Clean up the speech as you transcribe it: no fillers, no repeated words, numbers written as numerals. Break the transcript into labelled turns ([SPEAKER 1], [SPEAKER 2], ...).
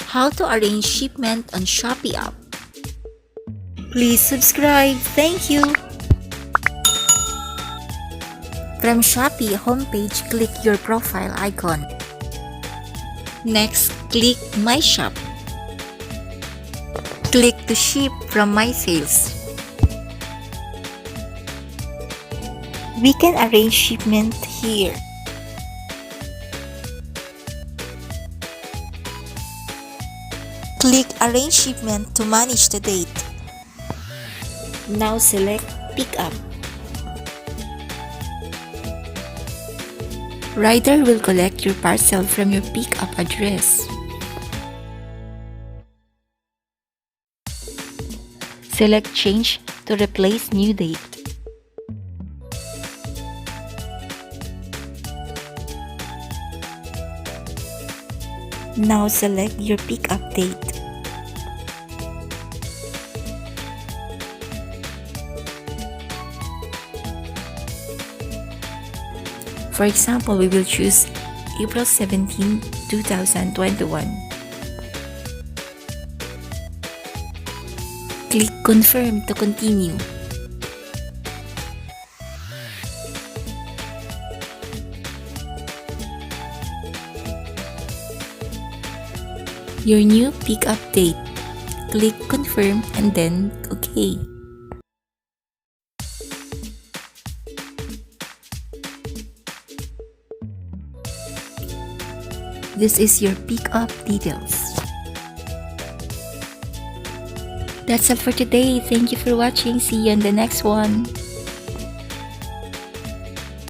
[SPEAKER 1] How to arrange shipment on Shopee app. Please subscribe. Thank you. From Shopee homepage, click your profile icon. Next, click My Shop. Click to ship from My Sales. We can arrange shipment here. Click Arrange Shipment to manage the date. Now select Pickup. Rider will collect your parcel from your pickup address. Select Change to replace new date. Now select your pickup date. For example, we will choose April 17, 2021. Click Confirm to continue. Your new pickup date. Click Confirm and then OK. This is your pickup details. That's all for today. Thank you for watching. See you on the next one.